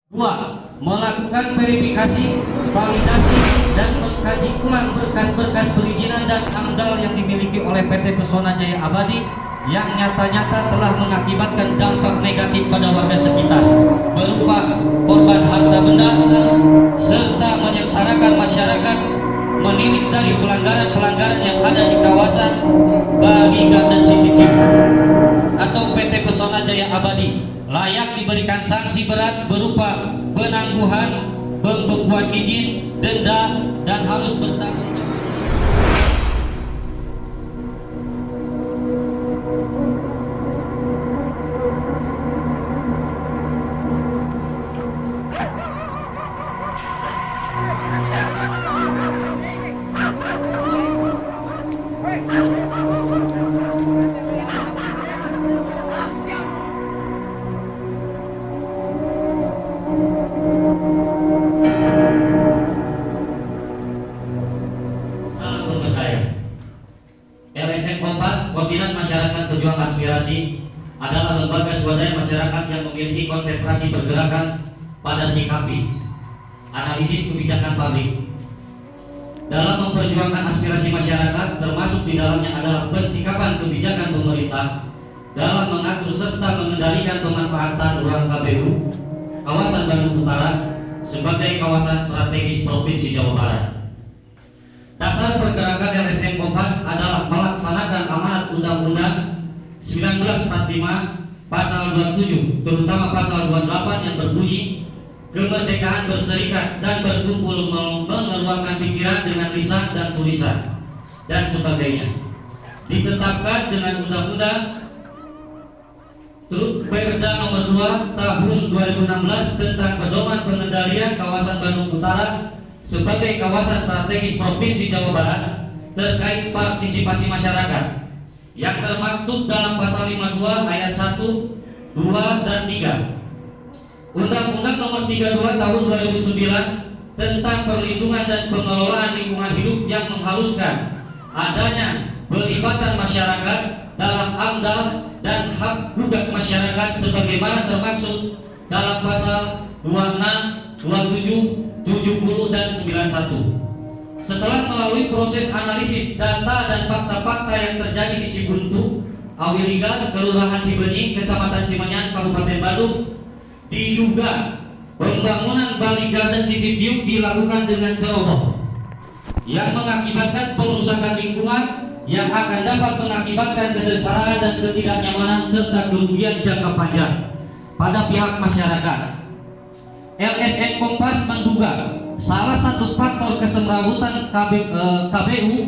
Dua, melakukan verifikasi, validasi, dan mengkaji ulang berkas-berkas perizinan dan AMDAL yang dimiliki oleh PT Pesona Jaya Abadi yang nyata-nyata telah mengakibatkan dampak negatif pada warga sekitar berupa korban harta benda serta menyengsarakan masyarakat menilik dari pelanggaran-pelanggaran yang ada di kawasan Bali Garden City View atau PT Pesona Jaya Abadi layak diberikan sanksi berat berupa penangguhan, pembekuan izin, denda, dan harus bertanggung jawab. LSM Kompas, Koordinat Masyarakat Pejuang Aspirasi, adalah lembaga swadaya masyarakat yang memiliki konsentrasi pergerakan pada sikapi, analisis kebijakan publik. Dalam memperjuangkan aspirasi masyarakat, termasuk di dalamnya adalah pensikapan kebijakan pemerintah dalam mengatur serta mengendalikan pemanfaatan ruang KBU, kawasan Bandung Utara, sebagai kawasan strategis Provinsi Jawa Barat. Dasar pergerakan LSM Kompas adalah melaksanakan amanat Undang-Undang 1945 Pasal 27, terutama Pasal 28 yang berbunyi kemerdekaan berserikat dan berkumpul mengeluarkan pikiran dengan lisan dan tulisan dan sebagainya. Ditetapkan dengan Undang-Undang Perda Nomor 2 Tahun 2016 tentang Pedoman Pengendalian Kawasan Bandung Utara sebagai kawasan strategis Provinsi Jawa Barat terkait partisipasi masyarakat yang termaktub dalam pasal 52 ayat 1, 2, dan 3 Undang-Undang Nomor 32 Tahun 2009 tentang perlindungan dan pengelolaan lingkungan hidup yang mengharuskan adanya pelibatan masyarakat dalam AMDAL dan hak gugat masyarakat sebagaimana termaksud dalam pasal 26, 27, 70 dan 91. Setelah melalui proses analisis data dan fakta-fakta yang terjadi di Cibuntu, Awiliga, Kelurahan Cibenying, Kecamatan Cimenyan, Kabupaten Bandung, diduga pembangunan Bali Garden City View dilakukan dengan ceroboh yang mengakibatkan perusakan lingkungan yang akan dapat mengakibatkan kesengsaraan dan ketidaknyamanan serta kerugian jangka panjang pada pihak masyarakat. LSM Kompas menduga salah satu faktor kesemrawutan KBU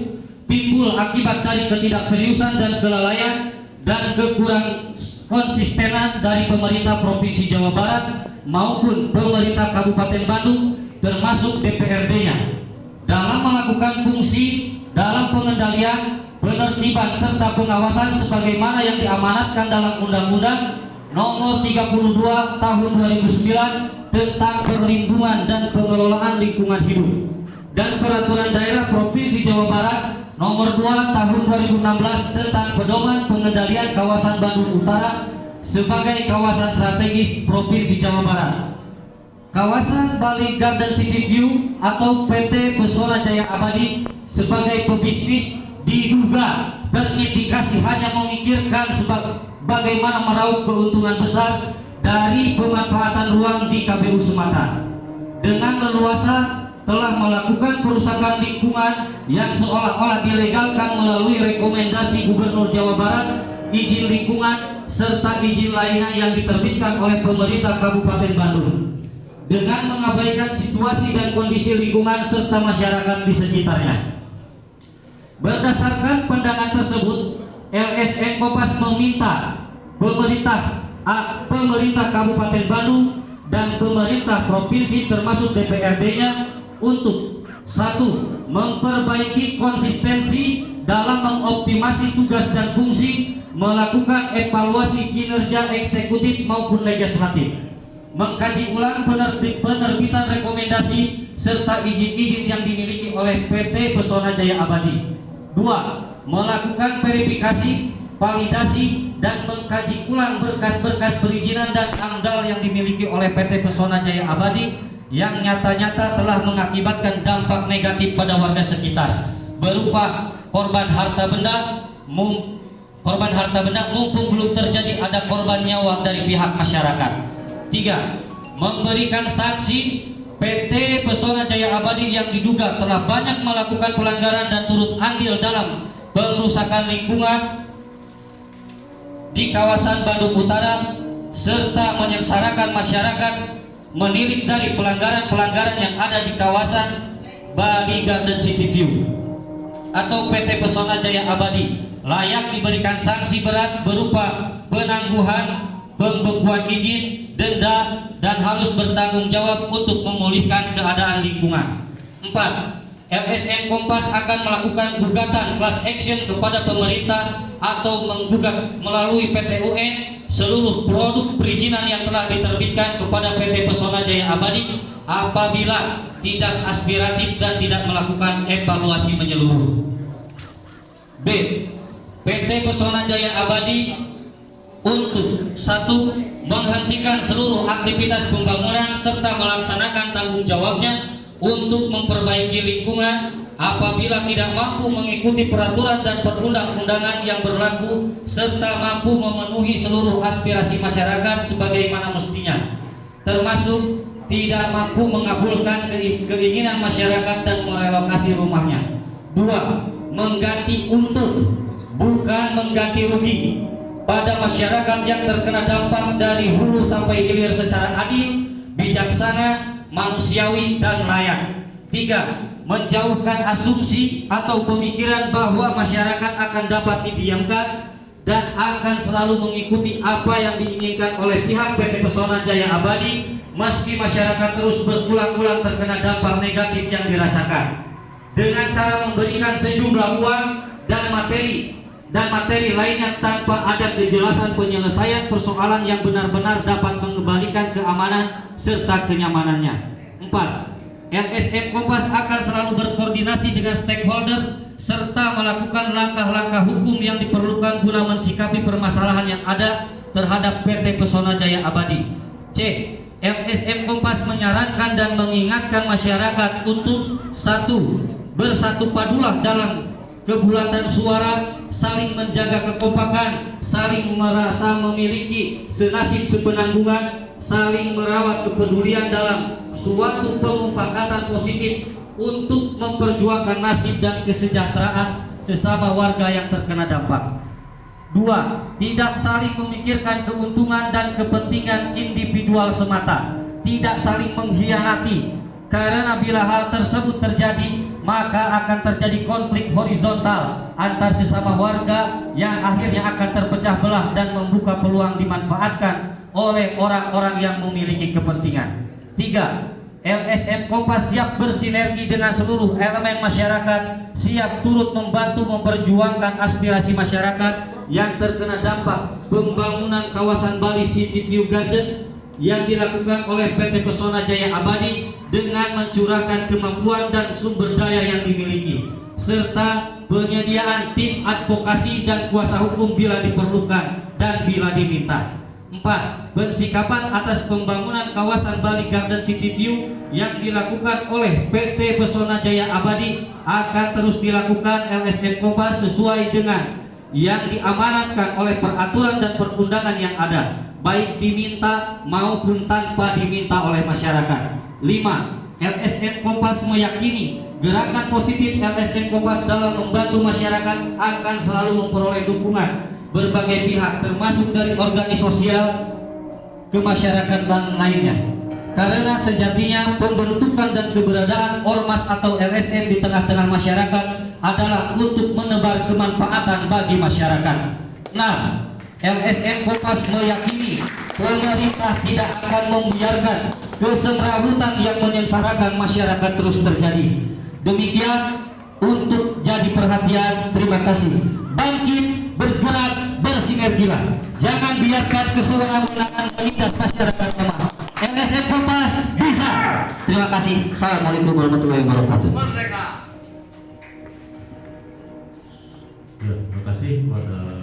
timbul akibat dari ketidakseriusan dan kelalaian dan kekurang konsistenan dari pemerintah Provinsi Jawa Barat maupun pemerintah Kabupaten Bandung termasuk DPRD-nya dalam melakukan fungsi dalam pengendalian, penertiban serta pengawasan sebagaimana yang diamanatkan dalam Undang-Undang Nomor 32 Tahun 2009 tentang perlindungan dan pengelolaan lingkungan hidup dan Peraturan Daerah Provinsi Jawa Barat Nomor 2 Tahun 2016 tentang Pedoman Pengendalian Kawasan Bandung Utara sebagai kawasan strategis Provinsi Jawa Barat. Kawasan Bali Garden City View atau PT Pesona Jaya Abadi sebagai pebisnis diduga terindikasi hanya memikirkan bagaimana meraup keuntungan besar dari pemanfaatan ruang di KBU semata dengan leluasa telah melakukan perusakan lingkungan yang seolah-olah dilegalkan melalui rekomendasi Gubernur Jawa Barat, izin lingkungan serta izin lainnya yang diterbitkan oleh pemerintah Kabupaten Bandung dengan mengabaikan situasi dan kondisi lingkungan serta masyarakat di sekitarnya. Berdasarkan pandangan tersebut, LSM Kompas meminta pemerintah Kabupaten Bandung dan pemerintah provinsi termasuk DPRD-nya untuk 1. Memperbaiki konsistensi dalam mengoptimasi tugas dan fungsi, melakukan evaluasi kinerja eksekutif maupun legislatif, mengkaji ulang penerbitan rekomendasi serta izin-izin yang dimiliki oleh PT Pesona Jaya Abadi. 2. Melakukan verifikasi, validasi, dan mengkaji ulang berkas-berkas perizinan dan AMDAL yang dimiliki oleh PT Pesona Jaya Abadi yang nyata-nyata telah mengakibatkan dampak negatif pada warga sekitar berupa korban harta benda mumpung belum terjadi ada korban nyawa dari pihak masyarakat. 3. Memberikan sanksi PT Pesona Jaya Abadi yang diduga telah banyak melakukan pelanggaran dan turut andil dalam pengrusakan lingkungan di kawasan Bandung Utara serta menyengsarakan masyarakat menilik dari pelanggaran-pelanggaran yang ada di kawasan Bali Garden City View atau PT Pesona Jaya Abadi layak diberikan sanksi berat berupa penangguhan, pembekuan izin, denda, dan harus bertanggung jawab untuk memulihkan keadaan lingkungan. 4. LSM Kompas akan melakukan gugatan class action kepada pemerintah atau menggugat melalui PT UN seluruh produk perizinan yang telah diterbitkan kepada PT Pesona Jaya Abadi apabila tidak aspiratif dan tidak melakukan evaluasi menyeluruh. B. PT Pesona Jaya Abadi untuk 1. Menghentikan seluruh aktivitas pembangunan serta melaksanakan tanggung jawabnya untuk memperbaiki lingkungan apabila tidak mampu mengikuti peraturan dan perundang-undangan yang berlaku serta mampu memenuhi seluruh aspirasi masyarakat sebagaimana mestinya, termasuk tidak mampu mengabulkan keinginan masyarakat dan merelokasi rumahnya. 2. Mengganti untung bukan mengganti rugi pada masyarakat yang terkena dampak dari hulu sampai hilir secara adil, bijaksana, manusiawi, dan layak. 3. Menjauhkan asumsi atau pemikiran bahwa masyarakat akan dapat didiamkan dan akan selalu mengikuti apa yang diinginkan oleh pihak PT Pesona Jaya Abadi meski masyarakat terus berulang-ulang terkena dampak negatif yang dirasakan dengan cara memberikan sejumlah uang dan materi lainnya tanpa ada kejelasan penyelesaian persoalan yang benar-benar dapat mengembalikan keamanan serta kenyamanannya. 4. LSM Kompas akan selalu berkoordinasi dengan stakeholder serta melakukan langkah-langkah hukum yang diperlukan guna mensikapi permasalahan yang ada terhadap PT Pesona Jaya Abadi. C. LSM Kompas menyarankan dan mengingatkan masyarakat untuk 1. Bersatu padulah dalam kebulatan suara, saling menjaga kekompakan, saling merasa memiliki senasib sepenanggungan, saling merawat kepedulian dalam suatu pemufakatan positif untuk memperjuangkan nasib dan kesejahteraan sesama warga yang terkena dampak. 2. Tidak saling memikirkan keuntungan dan kepentingan individual semata, tidak saling mengkhianati, karena bila hal tersebut terjadi maka akan terjadi konflik horizontal antar sesama warga yang akhirnya akan terpecah belah dan membuka peluang dimanfaatkan oleh orang-orang yang memiliki kepentingan. 3. LSM Kompas siap bersinergi dengan seluruh elemen masyarakat, siap turut membantu memperjuangkan aspirasi masyarakat yang terkena dampak pembangunan kawasan Bali City View Garden yang dilakukan oleh PT Pesona Jaya Abadi dengan mencurahkan kemampuan dan sumber daya yang dimiliki, serta penyediaan tim advokasi dan kuasa hukum bila diperlukan dan bila diminta. 4. Pensikapan atas pembangunan kawasan Bali Garden City View yang dilakukan oleh PT Pesona Jaya Abadi akan terus dilakukan LSM Kompas sesuai dengan yang diamanatkan oleh peraturan dan perundangan yang ada, baik diminta maupun tanpa diminta oleh masyarakat. 5. LSM Kompas meyakini gerakan positif LSM Kompas dalam membantu masyarakat akan selalu memperoleh dukungan berbagai pihak termasuk dari organisasi sosial, kemasyarakatan lainnya. Karena sejatinya pembentukan dan keberadaan ormas atau LSM di tengah-tengah masyarakat adalah untuk menebar kemanfaatan bagi masyarakat. Nah, LSM Kompas meyakini pemerintah tidak akan membiarkan kesemrawutan yang menyengsarakan masyarakat terus terjadi. Demikian untuk jadi perhatian. Terima kasih. Bangkit, bergerak, bersinergilah. Jangan biarkan kesewenang-wenangan menindas masyarakat lemah. LSM Kompas bisa. Terima kasih. Assalamualaikum warahmatullahi wabarakatuh. Ya, terima kasih kepada